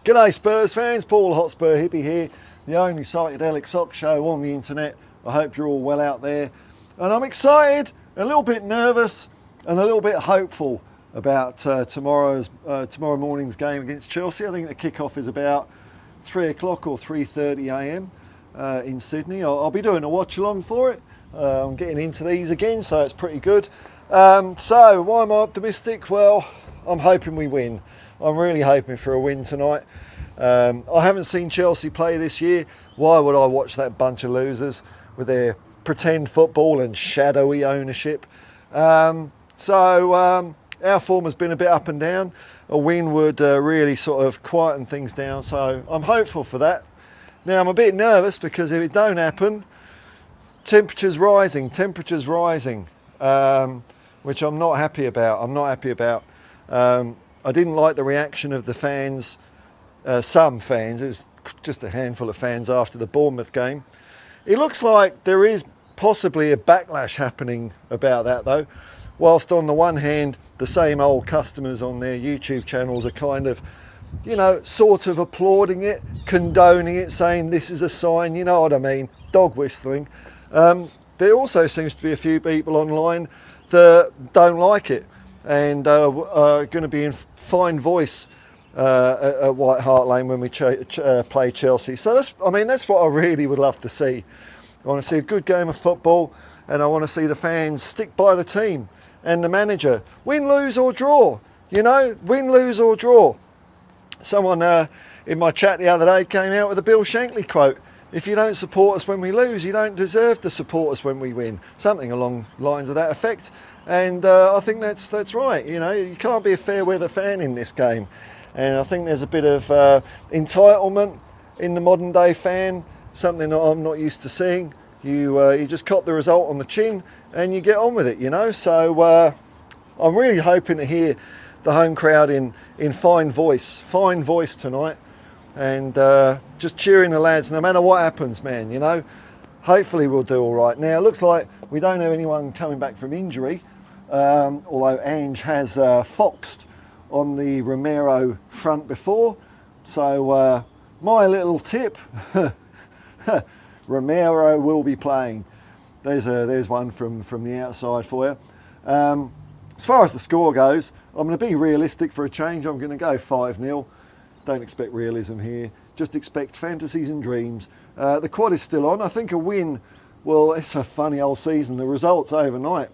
G'day Spurs fans, Paul Hotspur hippie here, the only psychedelic sock show on the internet. I hope you're all well out there. And I'm excited, a little bit nervous and a little bit hopeful about tomorrow morning's game against Chelsea. I think the kickoff is about 3 o'clock or 3:30 a.m. In Sydney. I'll be doing a watch along for it. I'm getting into these again, so it's pretty good. So why am I optimistic? Well, I'm hoping we win. I'm really hoping for a win tonight. I haven't seen Chelsea play this year. Why would I watch that bunch of losers with their pretend football and shadowy ownership? Our form has been a bit up and down. A win would really sort of quieten things down, so I'm hopeful for that. Now I'm a bit nervous because if it don't happen, temperatures rising, which I'm not happy about. I didn't like the reaction of the fans, some fans, it was just a handful of fans after the Bournemouth game. It looks like there is possibly a backlash happening about that though, whilst on the one hand, the same old customers on their YouTube channels are kind of, sort of applauding it, condoning it, saying this is a sign, you know what I mean, dog whistling. There also seems to be a few people online that don't like it and are going to be in fine voice at White Hart Lane when we play Chelsea. So that's what I really would love to see. I want to see a good game of football, and I want to see the fans stick by the team and the manager. Win, lose or draw, win, lose or draw. Someone in my chat the other day came out with a Bill Shankly quote. If you don't support us when we lose, you don't deserve to support us when we win. Something along lines of that effect. And I think that's right. You can't be a fair weather fan in this game. And I think there's a bit of entitlement in the modern day fan, something that I'm not used to seeing. You just cop the result on the chin and you get on with it, So I'm really hoping to hear the home crowd in fine voice tonight. And just cheering the lads no matter what happens, man, Hopefully we'll do all right. Now it looks like we don't have anyone coming back from injury, although Ange has foxed on the Romero front before. So my little tip, Romero will be playing. There's one from the outside for you. As far as the score goes, I'm going to be realistic for a change. I'm going to go 5-0. Don't expect realism here. Just expect fantasies and dreams. The quad is still on. I think a win, well, it's a funny old season. The results overnight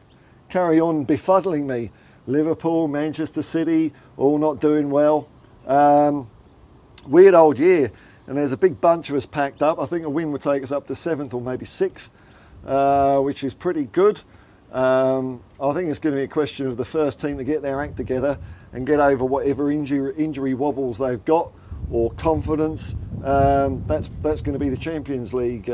carry on befuddling me. Liverpool, Manchester City, all not doing well. Weird old year. And there's a big bunch of us packed up. I think a win would take us up to 7th or maybe 6th, which is pretty good. I think it's going to be a question of the first team to get their act together and get over whatever injury wobbles they've got, or confidence. That's going to be the Champions League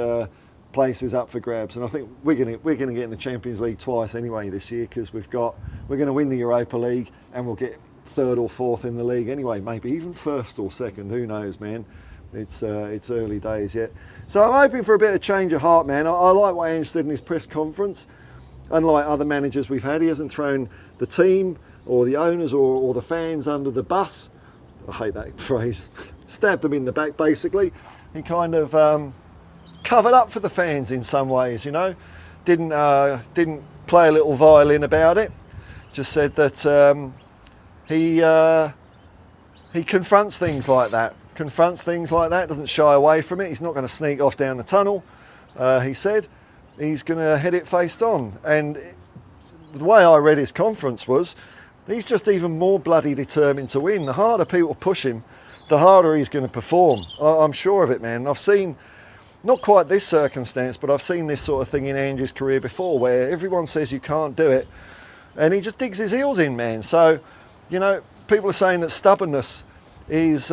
places up for grabs, and I think we're going to get in the Champions League twice anyway this year, because we're going to win the Europa League and we'll get 3rd or 4th in the league anyway, maybe even 1st or 2nd. Who knows, man? It's early days yet. So I'm hoping for a bit of change of heart, man. I like what Ange said in his press conference. Unlike other managers we've had, he hasn't thrown the team or the owners or the fans under the bus. I hate that phrase. Stabbed them in the back, basically. He kind of covered up for the fans in some ways, Didn't play a little violin about it. Just said that he confronts things like that. Doesn't shy away from it. He's not going to sneak off down the tunnel. He said he's going to head it face on. And the way I read his conference was, he's just even more bloody determined to win. The harder people push him, the harder he's going to perform. I'm sure of it, man. I've seen, not quite this circumstance, but I've seen this sort of thing in Ange's career before, where everyone says you can't do it, and he just digs his heels in, man. So, people are saying that stubbornness is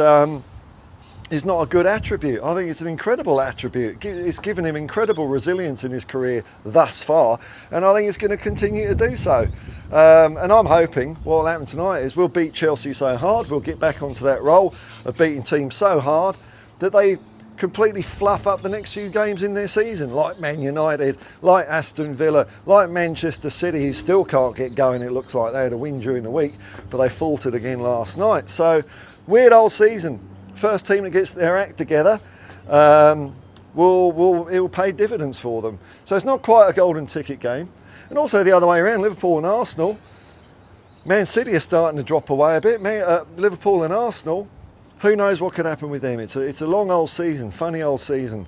not a good attribute. I think it's an incredible attribute. It's given him incredible resilience in his career thus far, and I think it's going to continue to do so. And I'm hoping what will happen tonight is we'll beat Chelsea so hard, we'll get back onto that roll of beating teams so hard that they completely fluff up the next few games in their season, like Man United, like Aston Villa, like Manchester City, who still can't get going. It looks like they had a win during the week, but they faltered again last night. So, weird old season. first team that gets their act together, it will pay dividends for them. So it's not quite a golden ticket game. And also the other way around, Liverpool and Arsenal, Man City are starting to drop away a bit. Liverpool and Arsenal, who knows what could happen with them? It's a long old season, funny old season.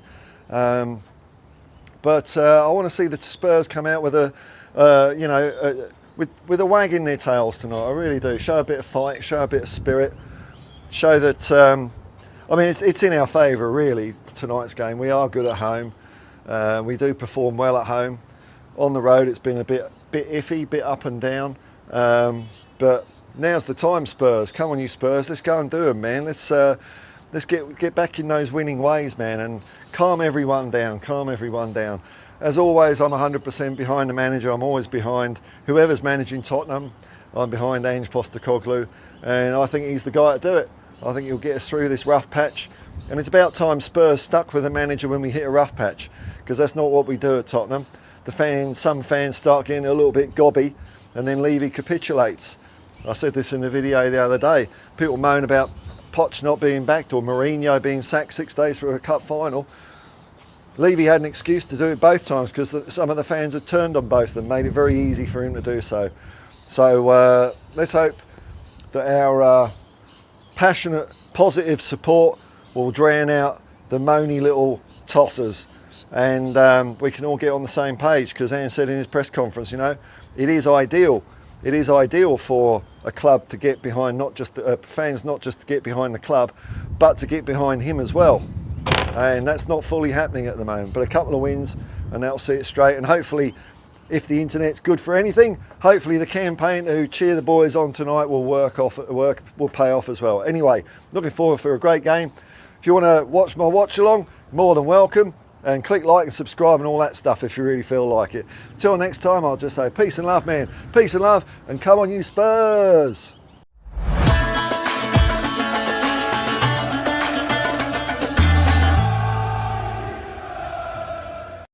But I want to see the Spurs come out with with a wag in their tails tonight. I really do. Show a bit of fight, show a bit of spirit, show that. I mean, it's in our favour really. Tonight's game, we are good at home. We do perform well at home. On the road, it's been a bit iffy, bit up and down. But now's the time, Spurs. Come on, you Spurs. Let's go and do them, man. Let's get back in those winning ways, man, and calm everyone down. Calm everyone down. As always, I'm 100% behind the manager. I'm always behind whoever's managing Tottenham. I'm behind Ange Postecoglou, and I think he's the guy to do it. I think he'll get us through this rough patch. And it's about time Spurs stuck with a manager when we hit a rough patch, because that's not what we do at Tottenham. Some fans start getting a little bit gobby, and then Levy capitulates. I said this in the video the other day. People moan about Poch not being backed or Mourinho being sacked 6 days for a cup final. Levy had an excuse to do it both times because some of the fans had turned on both of them, made it very easy for him to do so. So let's hope that our passionate, positive support will drown out the moany little tossers, and we can all get on the same page, because Ange said in his press conference, it is ideal. It is ideal for a club to get behind, not just fans, not just to get behind the club, but to get behind him as well. And that's not fully happening at the moment. But a couple of wins, and that'll see it straight. And hopefully, if the internet's good for anything, hopefully the campaign to cheer the boys on tonight will will pay off as well. Anyway, looking forward for a great game. If you want to watch my watch along, more than welcome. And click like and subscribe and all that stuff if you really feel like it. Till next time, I'll just say peace and love, man. Peace and love, and come on, you Spurs.